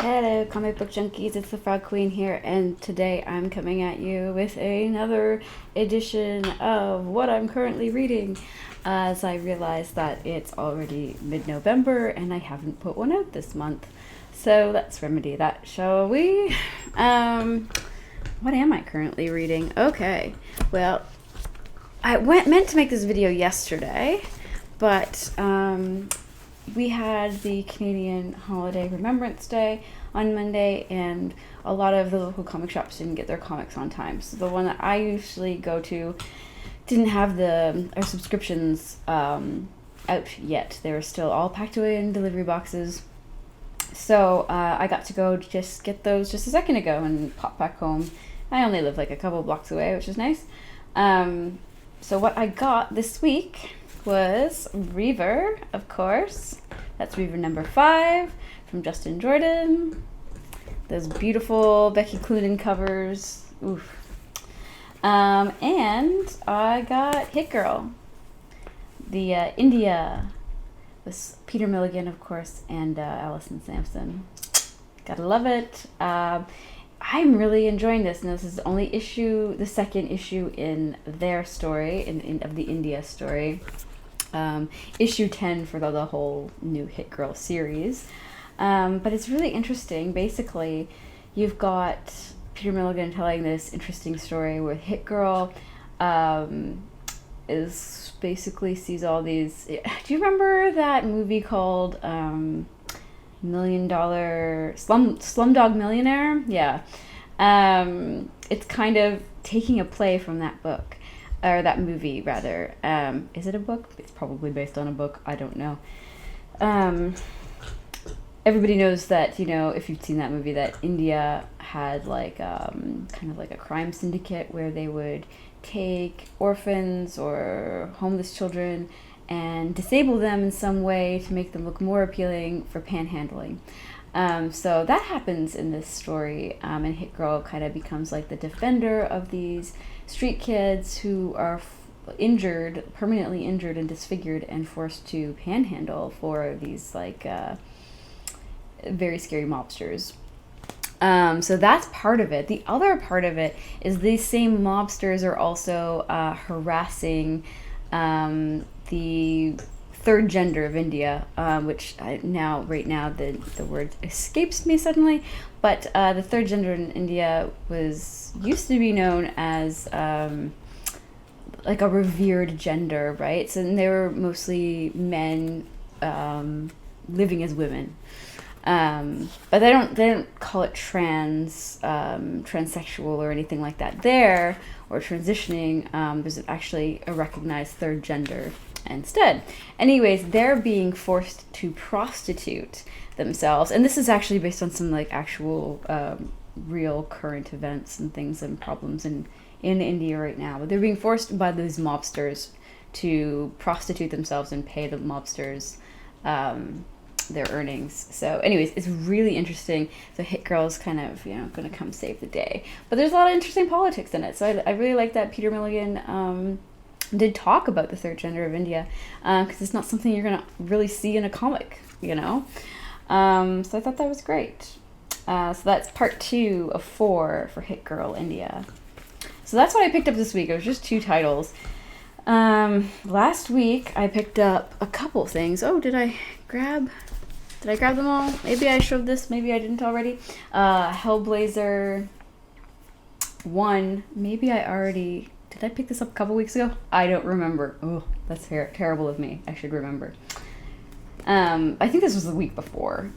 Hello, comic book junkies. It's the Frog Queen here, and today I'm coming at you with another edition of what I'm currently reading. As I realize that it's already mid-November and I haven't put one out this month, so let's remedy that, shall we? What am I currently reading? Okay, well, meant to make this video yesterday, but we had the Canadian Holiday Remembrance Day on Monday, and a lot of the local comic shops didn't get their comics on time. So the one that I usually go to didn't have our subscriptions out yet. They were still all packed away in delivery boxes. So I got to go just get those just a second ago and pop back home. I only live like a couple blocks away, which is nice. So what I got this week was Reaver, of course. That's Reaver number 5 from Justin Jordan. Those beautiful Becky Cloonan covers. Oof. And I got Hit Girl, the India, with Peter Milligan, of course, and Allison Sampson. Gotta love it. I'm really enjoying this, and this is the second issue in their story, of the India story. Issue 10 for the whole new Hit Girl series. But it's really interesting. Basically, you've got Peter Milligan telling this interesting story where Hit Girl is basically sees all these... Do you remember that movie called $1 Million Slumdog Millionaire? Yeah. It's kind of taking a play from that book. Or that movie, rather. Is it a book? It's probably based on a book. I don't know. Everybody knows that, if you've seen that movie, that India had kind of like a crime syndicate where they would take orphans or homeless children and disable them in some way to make them look more appealing for panhandling. So that happens in this story, and Hit Girl kind of becomes like the defender of these street kids who are permanently injured and disfigured and forced to panhandle for these very scary mobsters. So that's part of it. The other part of it is these same mobsters are also harassing the third gender of India, which right now the word escapes me suddenly, but the third gender in India used to be known as like a revered gender, right? So they were mostly men living as women. But they don't call it transsexual or anything like that there, or transitioning. There's actually a recognized third gender instead. Anyways, they're being forced to prostitute themselves, and this is actually based on some actual real current events and things and problems in India right now. But they're being forced by these mobsters to prostitute themselves and pay the mobsters their earnings. So anyways, it's really interesting. So Hit Girl is kind of going to come save the day, but there's a lot of interesting politics in it. So I really like that Peter Milligan did talk about the third gender of India, because it's not something you're gonna really see in a comic, So I thought that was great. So that's part 2 of 4 for Hit Girl India. So that's what I picked up this week. It was just 2 titles. Last week I picked up a couple things. Oh, did I grab them all? Maybe I showed this, maybe I didn't already. Hellblazer 1. Maybe I already... Did I pick this up a couple weeks ago? I don't remember. Oh, that's terrible of me. I should remember. I think this was the week before.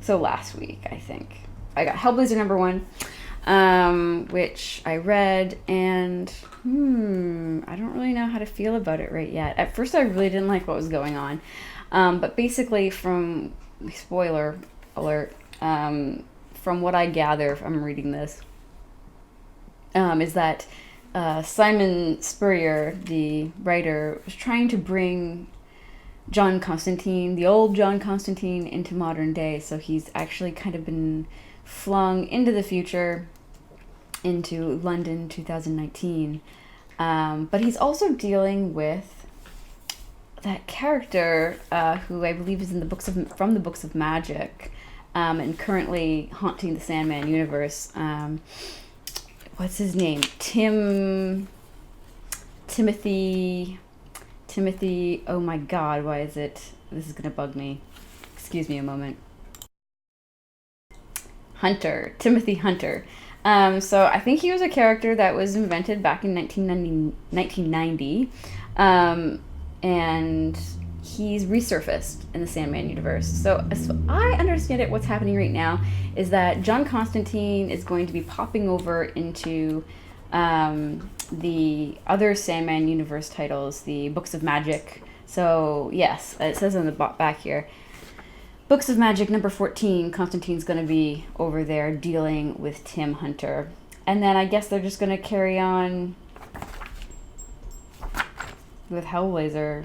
So last week, I think. I got Hellblazer number 1, which I read, and I don't really know how to feel about it right yet. At first, I really didn't like what was going on. But basically, from spoiler alert, from what I gather if I'm reading this, is that Simon Spurrier, the writer, was trying to bring John Constantine, the old John Constantine, into modern day. So he's actually kind of been flung into the future, into London 2019. But he's also dealing with that character who I believe is in from the books of magic, and currently haunting the Sandman universe. What's his name? Timothy. Oh my God, why is it? This is gonna bug me. Excuse me a moment. Timothy Hunter. So I think he was a character that was invented back in 1990, and he's resurfaced in the Sandman universe. So as I understand it, what's happening right now is that John Constantine is going to be popping over into the other Sandman universe titles, the Books of Magic. So yes, it says on the back here, Books of Magic number 14, Constantine's going to be over there dealing with Tim Hunter. And then I guess they're just going to carry on with Hellblazer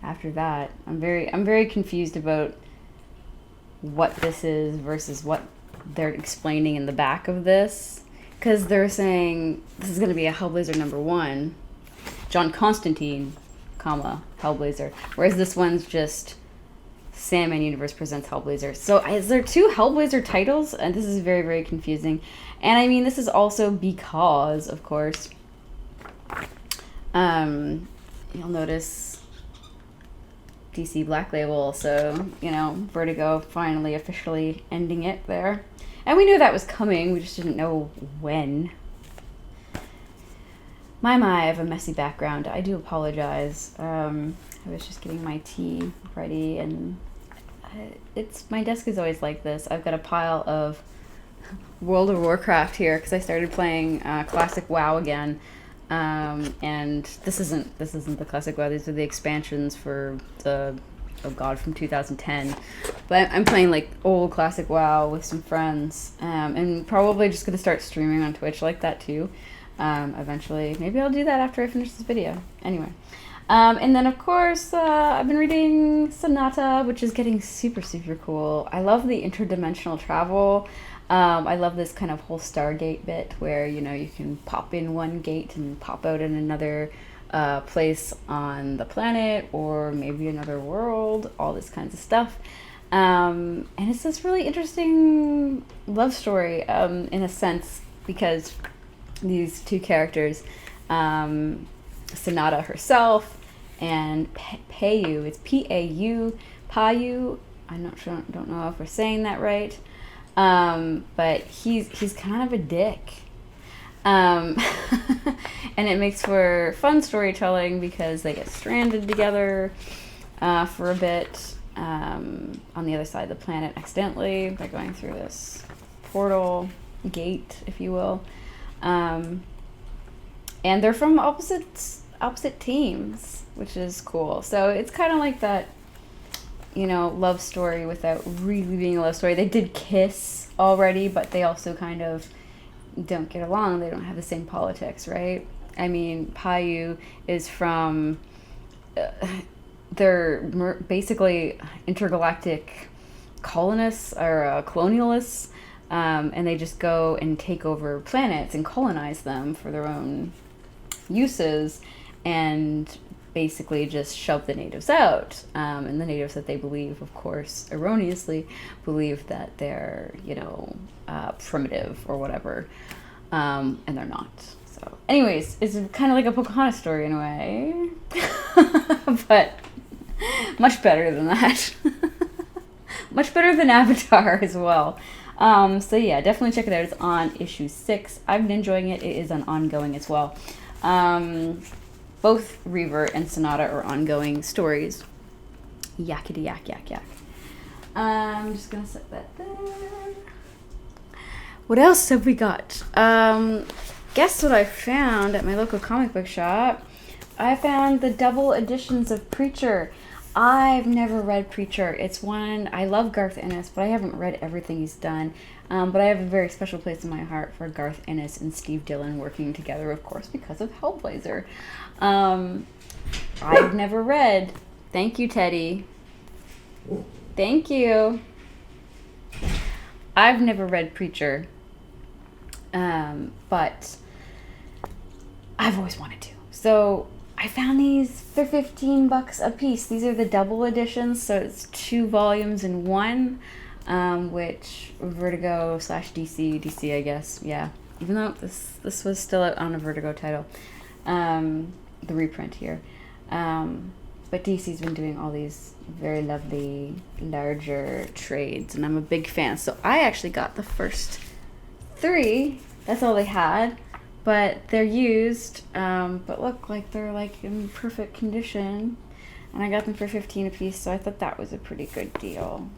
after that. I'm very confused about what this is versus what they're explaining in the back of this. Because they're saying this is going to be a Hellblazer number 1, John Constantine, comma, Hellblazer. Whereas this one's just Sandman Universe presents Hellblazer. So is there 2 Hellblazer titles? And this is very, very confusing. And I mean, this is also because, of course, you'll notice DC Black Label. So, Vertigo finally officially ending it there. And we knew that was coming. We just didn't know when. My, I have a messy background. I do apologize. I was just getting my tea ready, and my desk is always like this. I've got a pile of World of Warcraft here because I started playing Classic WoW again, and this isn't the Classic WoW. These are the expansions for from 2010. But I'm playing like old Classic WoW with some friends, and probably just gonna start streaming on Twitch like that too. Eventually, maybe I'll do that after I finish this video. Anyway. And then, of course, I've been reading Sonata, which is getting super, super cool. I love the interdimensional travel. I love this kind of whole Stargate bit where, you can pop in one gate and pop out in another place on the planet or maybe another world, all this kinds of stuff. And it's this really interesting love story in a sense because these 2 characters, Sonata herself and Payu, it's P-A-U, Payu, don't know if we're saying that right, but he's kind of a dick, and it makes for fun storytelling because they get stranded together for a bit on the other side of the planet accidentally by going through this portal gate, if you will, and they're from opposite teams, which is cool. So it's kind of like that, love story without really being a love story. They did kiss already, but they also kind of don't get along. They don't have the same politics, right? I mean, Payu is from, they're basically intergalactic colonists or colonialists, and they just go and take over planets and colonize them for their own uses and basically just shove the natives out. And the natives that they believe, of course, erroneously believe that they're, primitive or whatever. And they're not. So anyways, it's kind of like a Pocahontas story in a way. But much better than that. Much better than Avatar as well. So yeah, definitely check it out. It's on issue 6. I've been enjoying it. It is an ongoing as well. Both Revert and Sonata are ongoing stories. Yakety yak yak yak. I'm just gonna set that there. What else have we got? Guess what I found at my local comic book shop? I found the double editions of Preacher. I've never read Preacher. It's one, I love Garth Ennis, but I haven't read everything he's done. But I have a very special place in my heart for Garth Ennis and Steve Dillon working together, of course, because of Hellblazer. I've never read. Thank you, Teddy. Thank you. I've never read Preacher. But I've always wanted to. So I found these. They're $15 a piece. These are the double editions, so it's 2 volumes in one. which Vertigo / DC, I guess, yeah. Even though this was still out on a Vertigo title, the reprint here. But DC's been doing all these very lovely, larger trades, and I'm a big fan. So I actually got the first 3. That's all they had, but they're used, but look like they're like in perfect condition. And I got them for $15 a piece, so I thought that was a pretty good deal.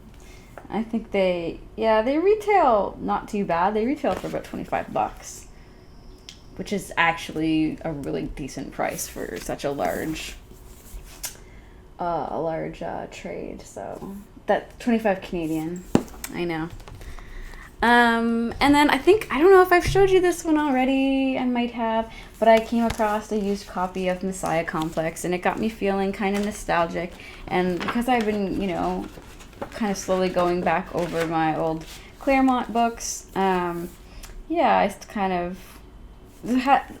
I think they retail not too bad. They retail for about $25, which is actually a really decent price for such a large trade. So that 25 Canadian, I know. And then I don't know if I've showed you this one already, I might have, but I came across a used copy of Messiah Complex, and it got me feeling kind of nostalgic. And because I've been, kind of slowly going back over my old Claremont books, I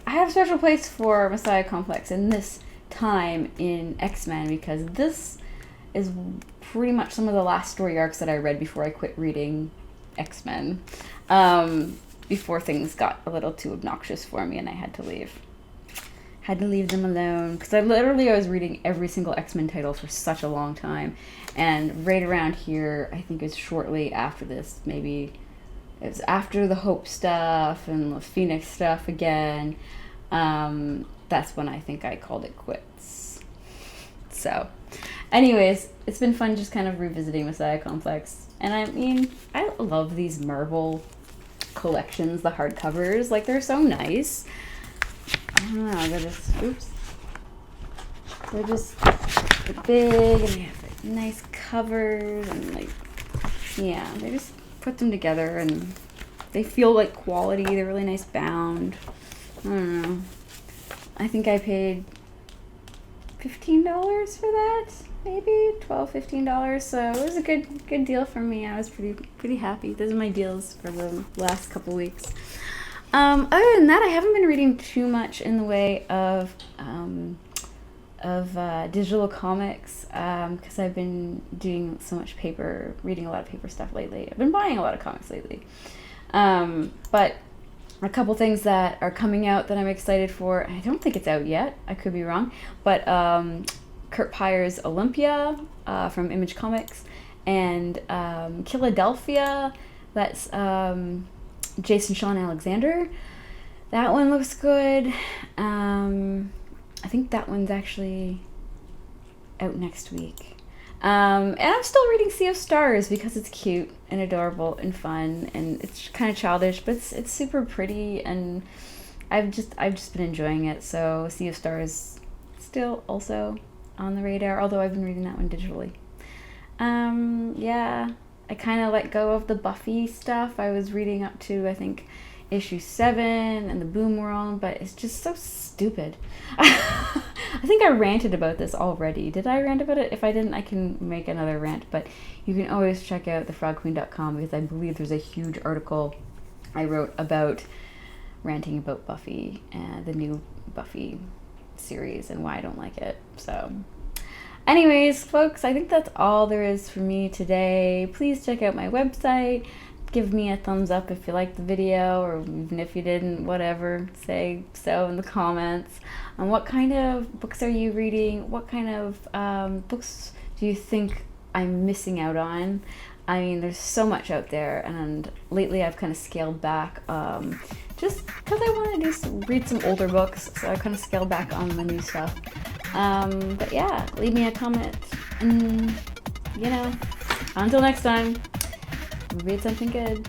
have a special place for Messiah Complex in this time in X-Men, because this is pretty much some of the last story arcs that I read before I quit reading X-Men, before things got a little too obnoxious for me and I had to leave them alone, because I was reading every single X-Men title for such a long time, and right around here, I think it's shortly after this, maybe it's after the Hope stuff and the Phoenix stuff again, that's when I think I called it quits. So anyways, it's been fun just kind of revisiting Messiah Complex. And I mean, I love these Marvel collections, the hardcovers. Like, they're so nice. I don't know, they're just big, and they have like, nice covers, and like, yeah, they just put them together, and they feel like quality. They're really nice bound. I don't know. I think I paid $15 for that, maybe $12-15. So it was a good deal for me. I was pretty happy. Those are my deals for the last couple weeks. Other than that, I haven't been reading too much in the way of digital comics, because I've been doing so much reading a lot of paper stuff lately. I've been buying a lot of comics lately, but a couple things that are coming out that I'm excited for. I don't think it's out yet. I could be wrong. But Kurt Pyre's Olympia from Image Comics, and Philadelphia, that's Jason Sean Alexander. That one looks good. I think that one's actually out next week. And I'm still reading Sea of Stars because it's cute and adorable and fun, and it's kind of childish, but it's super pretty, and I've just been enjoying it. So Sea of Stars still also on the radar, although I've been reading that one digitally. Yeah, I kind of let go of the Buffy stuff. I was reading up to, I think, issue 7 and the Boom World, but it's just so stupid. I think I ranted about this already. Did I rant about it? If I didn't, I can make another rant, but you can always check out thefrogqueen.com, because I believe there's a huge article I wrote about ranting about Buffy and the new Buffy series and why I don't like it. So anyways, folks, I think that's all there is for me today. Please check out my website. Give me a thumbs up if you liked the video, or even if you didn't, whatever, say so in the comments. What kind of books are you reading? What kind of books do you think I'm missing out on? I mean, there's so much out there, and lately I've kind of scaled back, just because I want to read some older books, so I kind of scaled back on the new stuff. But yeah, leave me a comment, and until next time, read something good.